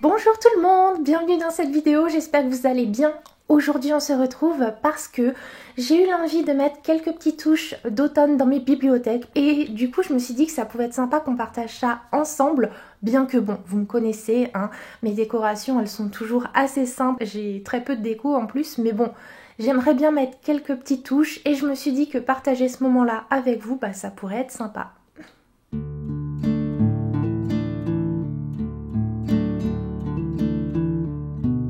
Bonjour tout le monde, bienvenue dans cette vidéo, j'espère que vous allez bien. Aujourd'hui on se retrouve parce que j'ai eu l'envie de mettre quelques petites touches d'automne dans mes bibliothèques et du coup je me suis dit que ça pouvait être sympa qu'on partage ça ensemble, bien que bon, vous me connaissez, hein, mes décorations elles sont toujours assez simples, j'ai très peu de déco en plus, mais bon, j'aimerais bien mettre quelques petites touches et je me suis dit que partager ce moment-là avec vous, ça pourrait être sympa.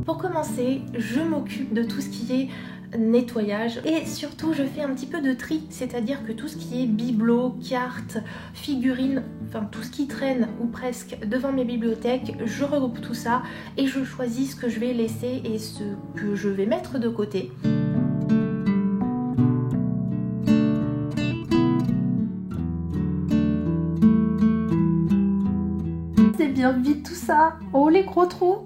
Pour commencer, je m'occupe de tout ce qui est nettoyage et surtout je fais un petit peu de tri, c'est-à-dire que tout ce qui est bibelots, cartes, figurines, enfin tout ce qui traîne ou presque devant mes bibliothèques, je regroupe tout ça et je choisis ce que je vais laisser et ce que je vais mettre de côté. C'est bien vite tout ça. Oh les gros trous.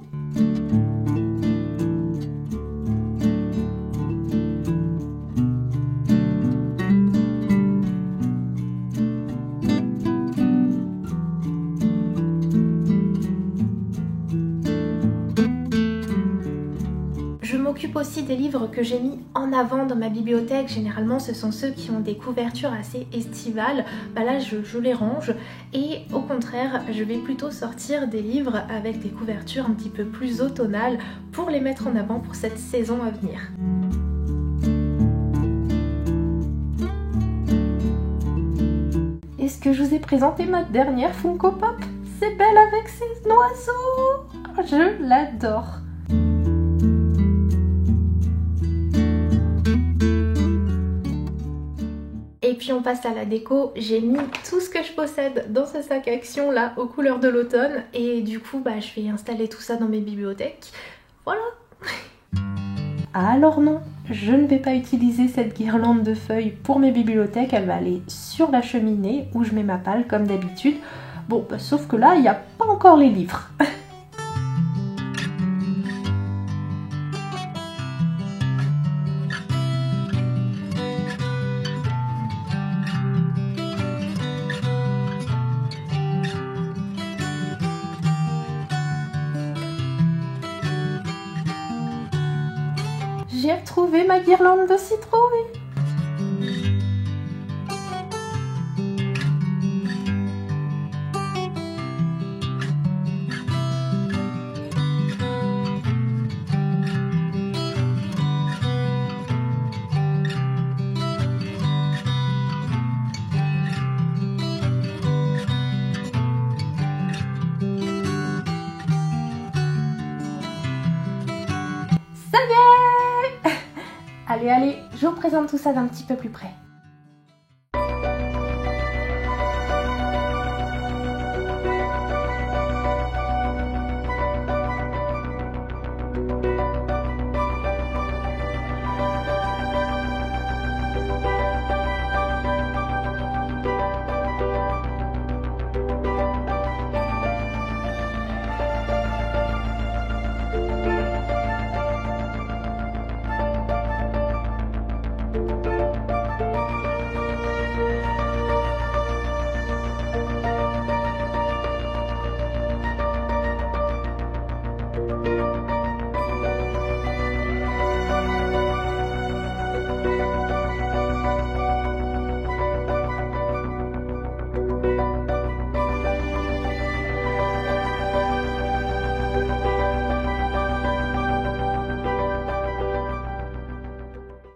Je m'occupe aussi des livres que j'ai mis en avant dans ma bibliothèque. Généralement, ce sont ceux qui ont des couvertures assez estivales. Là, je les range. Et au contraire, je vais plutôt sortir des livres avec des couvertures un petit peu plus automnales pour les mettre en avant pour cette saison à venir. Est-ce que je vous ai présenté ma dernière Funko Pop? C'est Belle avec ses oiseaux. Je l'adore. Et puis on passe à la déco, j'ai mis tout ce que je possède dans ce sac action là aux couleurs de l'automne et du coup je vais installer tout ça dans mes bibliothèques. Voilà. Alors non, je ne vais pas utiliser cette guirlande de feuilles pour mes bibliothèques, elle va aller sur la cheminée où je mets ma palle comme d'habitude. Bon, sauf que là il n'y a pas encore les livres. J'ai retrouvé ma guirlande de citrouille. Ça y est! Allez, je vous présente tout ça d'un petit peu plus près.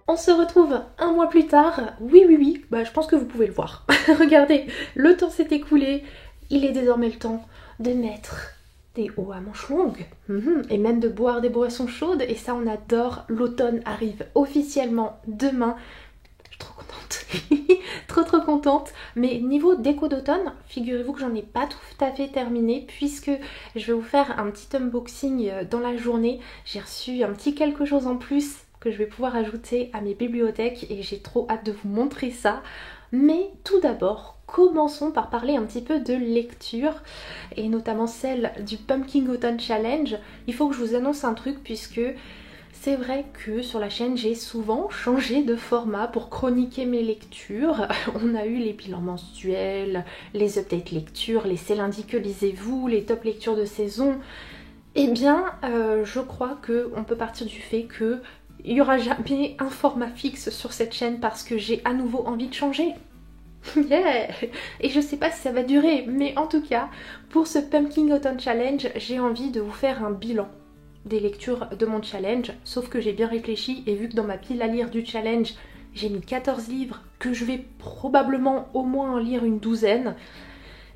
On se retrouve un mois plus tard. Oui, je pense que vous pouvez le voir. Regardez, le temps s'est écoulé. Il est désormais le temps de mettre des hauts à manches longues et même de boire des boissons chaudes. Et ça, on adore. L'automne arrive officiellement demain. Je suis trop contente. trop contente. Mais niveau déco d'automne, figurez-vous que j'en ai pas tout à fait terminé puisque je vais vous faire un petit unboxing dans la journée. J'ai reçu un petit quelque chose en plus que je vais pouvoir ajouter à mes bibliothèques et j'ai trop hâte de vous montrer ça. Mais tout d'abord, commençons par parler un petit peu de lecture et notamment celle du Pumpkin Autumn Challenge. Il faut que je vous annonce un truc puisque c'est vrai que sur la chaîne j'ai souvent changé de format pour chroniquer mes lectures. On a eu les bilans mensuels, les updates lectures, les c'est lundi que lisez-vous, les top lectures de saison. Eh bien, je crois qu'on peut partir du fait que il n'y aura jamais un format fixe sur cette chaîne parce que j'ai à nouveau envie de changer. Yeah! Et je sais pas si ça va durer, mais en tout cas, pour ce Pumpkin Autumn Challenge, j'ai envie de vous faire un bilan des lectures de mon challenge, sauf que j'ai bien réfléchi et vu que dans ma pile à lire du challenge, j'ai mis 14 livres, que je vais probablement au moins en lire une douzaine,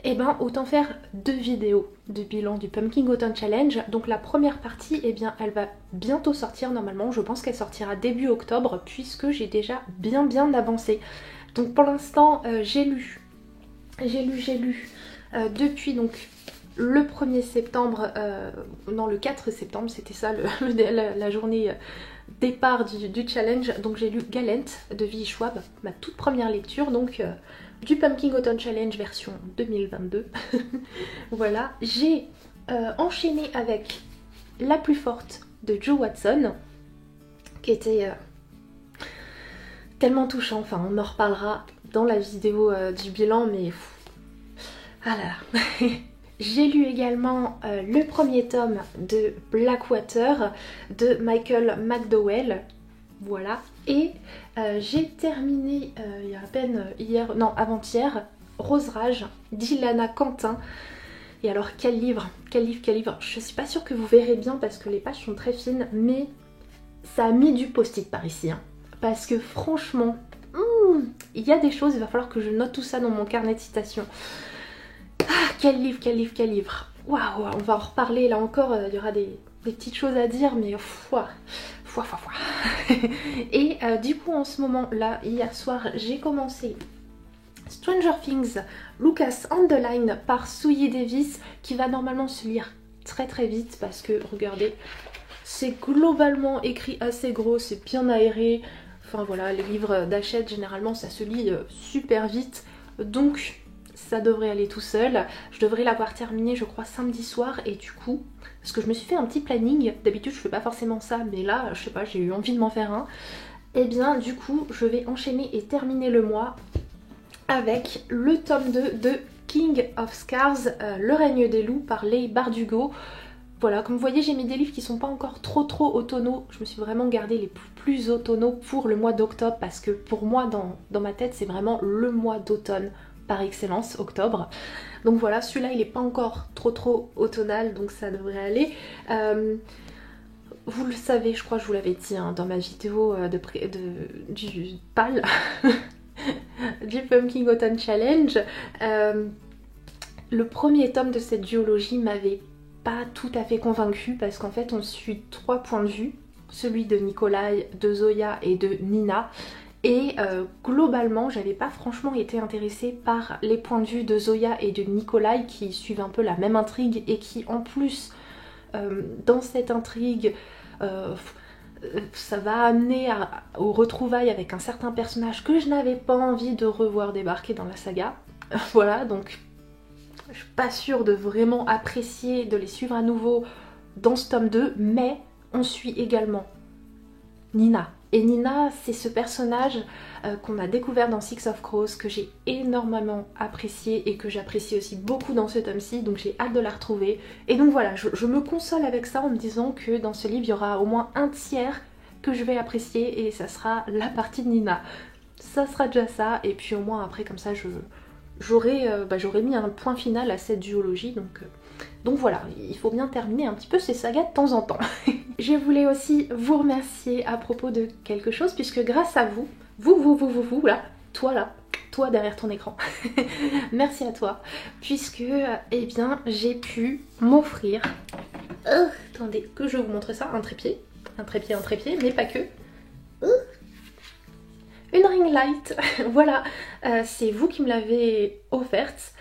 et ben autant faire 2 vidéos de bilan du Pumpkin Autumn Challenge. Donc la première partie, eh bien elle va bientôt sortir normalement, je pense qu'elle sortira début octobre puisque j'ai déjà bien avancé. Donc pour l'instant j'ai lu depuis donc le 1er septembre, non le 4 septembre, c'était ça la journée départ du challenge. Donc j'ai lu Galent de V. Schwab, ma toute première lecture, donc du Pumpkin Autumn Challenge version 2022. Voilà, j'ai enchaîné avec La plus forte de Jo Watson, qui était tellement touchant, enfin on en reparlera dans la vidéo du bilan, mais ah là là. J'ai lu également le premier tome de Blackwater de Michael McDowell, voilà, et j'ai terminé il y a à peine avant-hier, Rose Rage d'Ilana Quentin. Et alors quel livre, je suis pas sûre que vous verrez bien parce que les pages sont très fines, mais ça a mis du post-it par ici, hein, parce que franchement, il y a des choses, il va falloir que je note tout ça dans mon carnet de citations. Ah, quel livre. Waouh, on va en reparler là encore, il y aura des petites choses à dire, mais Et du coup en ce moment là, hier soir, j'ai commencé Stranger Things, Lucas on the Line par Suyi Davis, qui va normalement se lire très vite parce que regardez, c'est globalement écrit assez gros, c'est bien aéré. Enfin voilà, les livres d'Hachette généralement ça se lit super vite, donc ça devrait aller tout seul. Je devrais l'avoir terminé je crois samedi soir, et du coup, parce que je me suis fait un petit planning, d'habitude je fais pas forcément ça, mais là je sais pas, j'ai eu envie de m'en faire un. Et bien du coup je vais enchaîner et terminer le mois avec le tome 2 de King of Scars, Le règne des loups par Leigh Bardugo. Voilà, comme vous voyez, j'ai mis des livres qui sont pas encore trop automnaux. Je me suis vraiment gardé les plus automnaux pour le mois d'octobre parce que pour moi, dans ma tête, c'est vraiment le mois d'automne par excellence, octobre. Donc voilà, celui-là, il est pas encore trop automnal, donc ça devrait aller. Vous le savez, je crois que je vous l'avais dit hein, dans ma vidéo du PAL, du Pumpkin Autumn Challenge. Le premier tome de cette duologie m'avait pas tout à fait convaincue parce qu'en fait on suit 3 points de vue, celui de Nikolai, de Zoya et de Nina, et globalement j'avais pas franchement été intéressée par les points de vue de Zoya et de Nikolai qui suivent un peu la même intrigue et qui en plus dans cette intrigue ça va amener aux retrouvailles avec un certain personnage que je n'avais pas envie de revoir débarquer dans la saga. Voilà, donc je suis pas sûre de vraiment apprécier de les suivre à nouveau dans ce tome 2, mais on suit également Nina. Et Nina, c'est ce personnage qu'on a découvert dans Six of Crows, que j'ai énormément apprécié et que j'apprécie aussi beaucoup dans ce tome-ci, donc j'ai hâte de la retrouver. Et donc voilà, je me console avec ça en me disant que dans ce livre, il y aura au moins un tiers que je vais apprécier et ça sera la partie de Nina. Ça sera déjà ça, et puis au moins après comme ça j'aurais mis un point final à cette duologie, donc voilà, il faut bien terminer un petit peu ces sagas de temps en temps. Je voulais aussi vous remercier à propos de quelque chose, puisque grâce à vous, vous là, toi derrière ton écran, merci à toi, puisque eh bien j'ai pu m'offrir, attendez que je vous montre ça, un trépied, mais pas que. Une ring light, voilà, c'est vous qui me l'avez offerte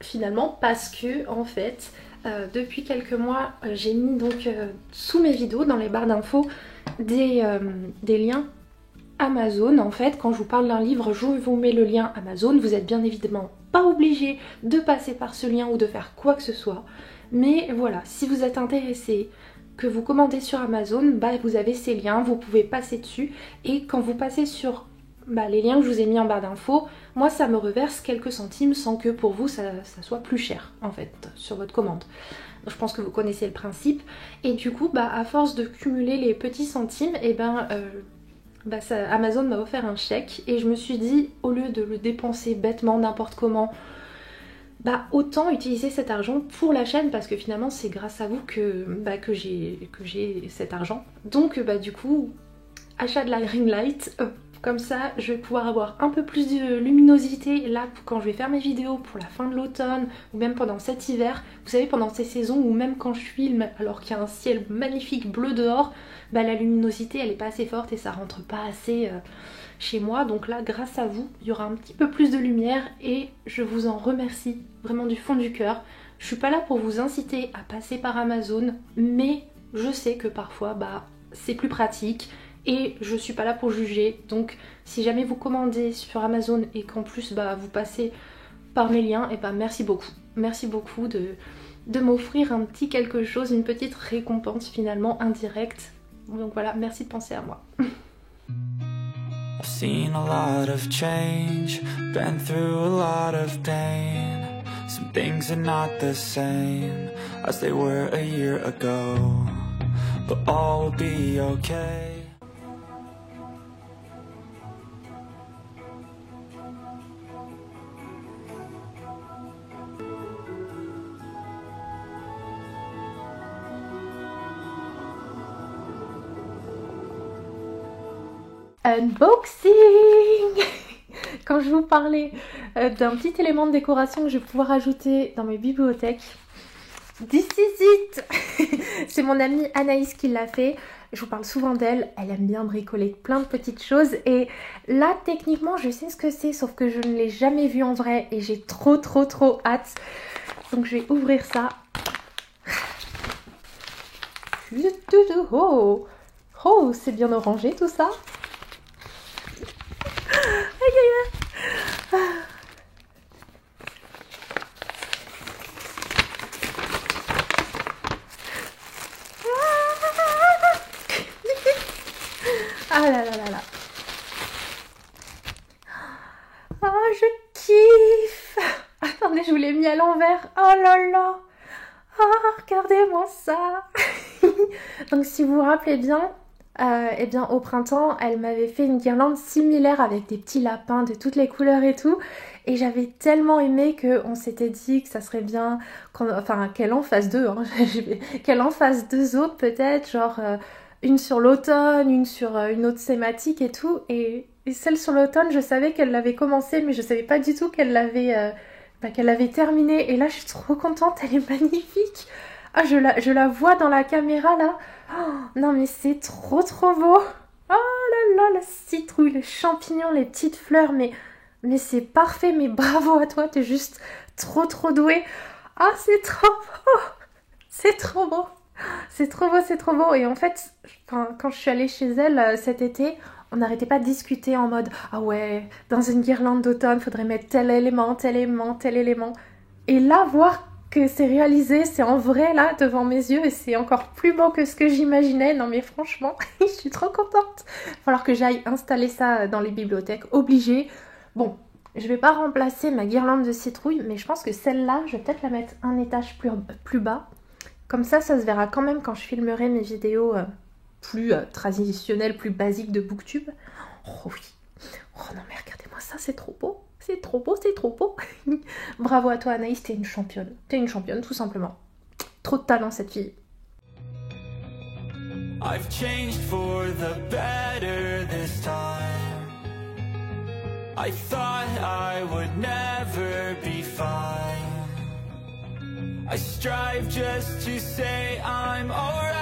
finalement parce que en fait depuis quelques mois j'ai mis donc sous mes vidéos dans les barres d'infos des liens Amazon. En fait quand je vous parle d'un livre je vous mets le lien Amazon, vous êtes bien évidemment pas obligé de passer par ce lien ou de faire quoi que ce soit, mais voilà, si vous êtes intéressé, que vous commandez sur Amazon, bah vous avez ces liens, vous pouvez passer dessus et quand vous passez sur les liens que je vous ai mis en barre d'infos, moi ça me reverse quelques centimes sans que pour vous ça soit plus cher en fait sur votre commande. Donc, je pense que vous connaissez le principe. Et du coup, à force de cumuler les petits centimes, Amazon m'a offert un chèque et je me suis dit, au lieu de le dépenser bêtement n'importe comment, autant utiliser cet argent pour la chaîne parce que finalement c'est grâce à vous que j'ai cet argent. Donc du coup, achat de la ring light, comme ça je vais pouvoir avoir un peu plus de luminosité là quand je vais faire mes vidéos pour la fin de l'automne ou même pendant cet hiver. Vous savez, pendant ces saisons où même quand je filme alors qu'il y a un ciel magnifique bleu dehors, la luminosité elle est pas assez forte et ça rentre pas assez chez moi. Donc là, grâce à vous, il y aura un petit peu plus de lumière et je vous en remercie vraiment du fond du cœur. Je suis pas là pour vous inciter à passer par Amazon, mais je sais que parfois c'est plus pratique et je suis pas là pour juger. Donc si jamais vous commandez sur Amazon et qu'en plus vous passez par mes liens, merci beaucoup. Merci beaucoup de m'offrir un petit quelque chose, une petite récompense finalement indirecte. Donc voilà, merci de penser à moi. I've seen a lot of change, been through a lot of pain. Some things are not the same as they were a year ago, but all will be okay. Unboxing. Quand je vous parlais d'un petit élément de décoration que je vais pouvoir ajouter dans mes bibliothèques, this is it. C'est mon amie Anaïs qui l'a fait. Je vous parle souvent d'elle, elle aime bien bricoler plein de petites choses et là techniquement je sais ce que c'est, sauf que je ne l'ai jamais vu en vrai et j'ai trop hâte. Donc je vais ouvrir ça. Oh, c'est bien orangé tout ça. Ah là là là là. Oh, je kiffe. Attendez, je vous l'ai mis à l'envers. Oh là là. Oh, regardez-moi ça. Donc si vous vous rappelez bien, au printemps, elle m'avait fait une guirlande similaire avec des petits lapins de toutes les couleurs et tout. Et j'avais tellement aimé qu'on s'était dit que ça serait bien, qu'elle en fasse deux, hein. Qu'elle en fasse deux autres peut-être, genre une sur l'automne, une sur une autre thématique et tout. Et celle sur l'automne, je savais qu'elle l'avait commencé, mais je savais pas du tout qu'elle l'avait terminée. Et là, je suis trop contente, elle est magnifique. Ah, je la vois dans la caméra là. Oh, non mais c'est trop beau. Oh là là, la citrouille, les champignons, les petites fleurs, mais c'est parfait, mais bravo à toi, t'es juste trop douée. Ah, c'est trop beau. C'est trop beau. C'est trop beau. Et en fait, quand je suis allée chez elle cet été, on n'arrêtait pas de discuter en mode « Ah ouais, dans une guirlande d'automne, faudrait mettre tel élément, tel élément, tel élément. » Et là, voir que c'est réalisé, c'est en vrai là, devant mes yeux, et c'est encore plus beau que ce que j'imaginais. Non mais franchement, je suis trop contente. Il va falloir que j'aille installer ça dans les bibliothèques, obligé. Bon, je vais pas remplacer ma guirlande de citrouille, mais je pense que celle-là, je vais peut-être la mettre un étage plus bas. Comme ça se verra quand même quand je filmerai mes vidéos plus traditionnelles, plus basiques de Booktube. Oh oui. Oh non mais regardez-moi ça, c'est trop beau. C'est trop beau. Bravo à toi Anaïs, t'es une championne. T'es une championne tout simplement. Trop de talent cette fille. I've changed for the better this time. I thought I would never be fine. I strive just to say I'm alright.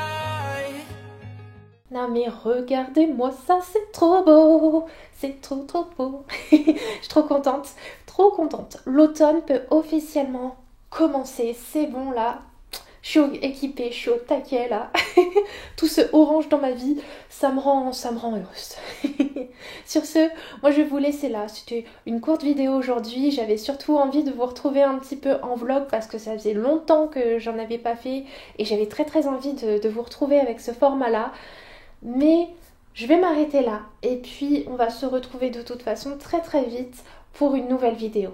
Non mais regardez-moi ça, c'est trop beau. C'est trop beau. Je suis trop contente. L'automne peut officiellement commencer. C'est bon là. Je suis équipée, je suis au taquet là. Tout ce orange dans ma vie, ça me rend heureuse. Sur ce, moi je vais vous laisser là. C'était une courte vidéo aujourd'hui. J'avais surtout envie de vous retrouver un petit peu en vlog parce que ça faisait longtemps que j'en avais pas fait et j'avais très envie de vous retrouver avec ce format là. Mais Je vais m'arrêter là et puis on va se retrouver de toute façon très très vite pour une nouvelle vidéo.